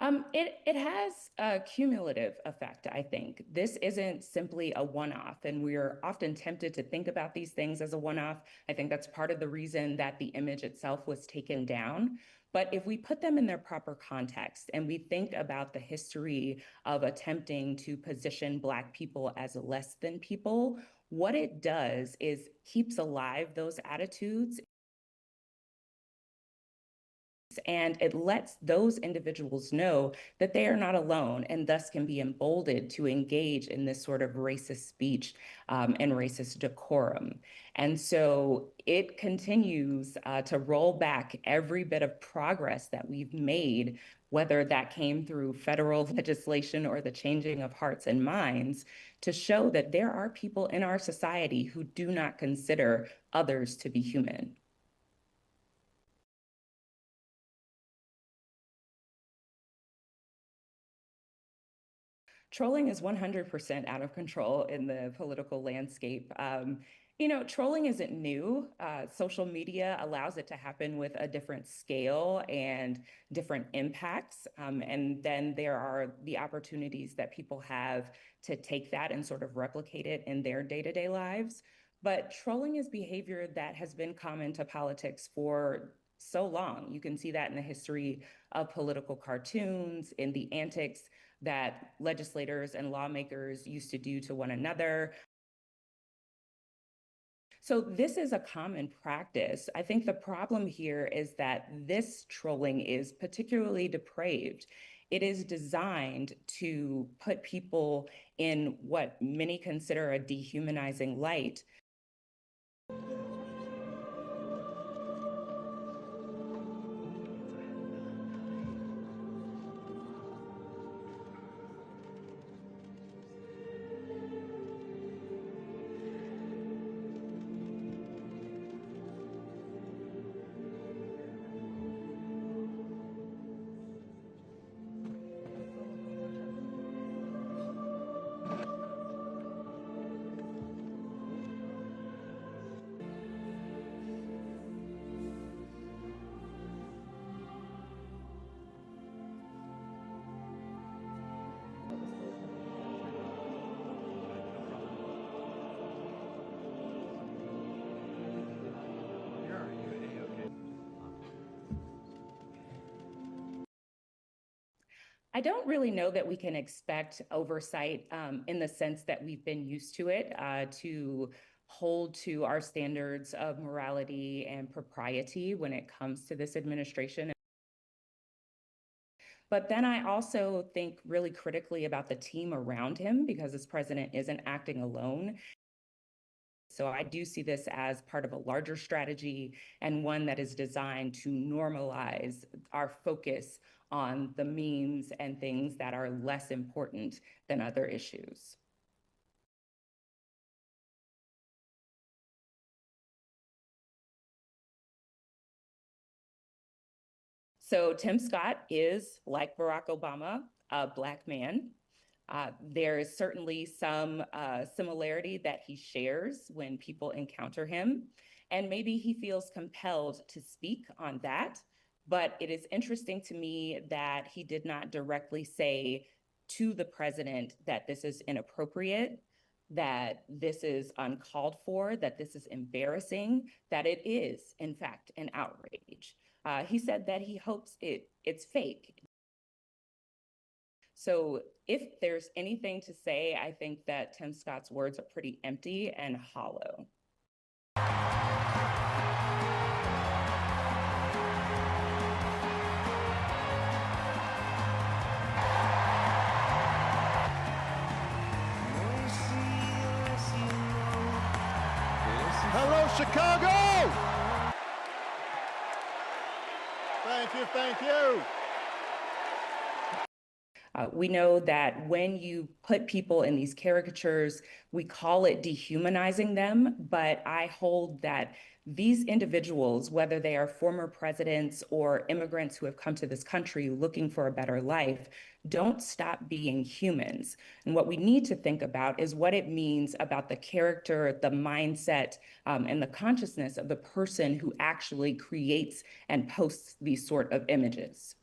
It has a cumulative effect, I think. This isn't simply a one-off, and we're often tempted to think about these things as a one-off. I think that's part of the reason that the image itself was taken down. But if we put them in their proper context and we think about the history of attempting to position Black people as less than people, what it does is keeps alive those attitudes, and it lets those individuals know that they are not alone and thus can be emboldened to engage in this sort of racist speech and racist decorum. And so it continues to roll back every bit of progress that we've made, whether that came through federal legislation or the changing of hearts and minds, to show that there are people in our society who do not consider others to be human. Trolling is 100% out of control in the political landscape. Trolling isn't new. Social media allows it to happen with a different scale and different impacts. And then there are the opportunities that people have to take that and sort of replicate it in their day-to-day lives. But trolling is behavior that has been common to politics for so long. You can see that in the history of political cartoons, in the antics that legislators and lawmakers used to do to one another. So this is a common practice. I think the problem here is that this trolling is particularly depraved. It is designed to put people in what many consider a dehumanizing light. I don't really know that we can expect oversight in the sense that we've been used to it, to hold to our standards of morality and propriety when it comes to this administration. But then I also think really critically about the team around him, because this president isn't acting alone. So I do see this as part of a larger strategy, and one that is designed to normalize our focus on the memes and things that are less important than other issues. So Tim Scott is, like Barack Obama, a Black man. There is certainly some similarity that he shares when people encounter him, and maybe he feels compelled to speak on that. But it is interesting to me that he did not directly say to the president that this is inappropriate, that this is uncalled for, that this is embarrassing, that it is, in fact, an outrage. He said that he hopes it's fake. So if there's anything to say, I think that Tim Scott's words are pretty empty and hollow. Hello, Chicago! Thank you, thank you. We know that when you put people in these caricatures, we call it dehumanizing them, but I hold that these individuals, whether they are former presidents or immigrants who have come to this country looking for a better life, don't stop being humans. And what we need to think about is what it means about the character, the mindset, and the consciousness of the person who actually creates and posts these sort of images.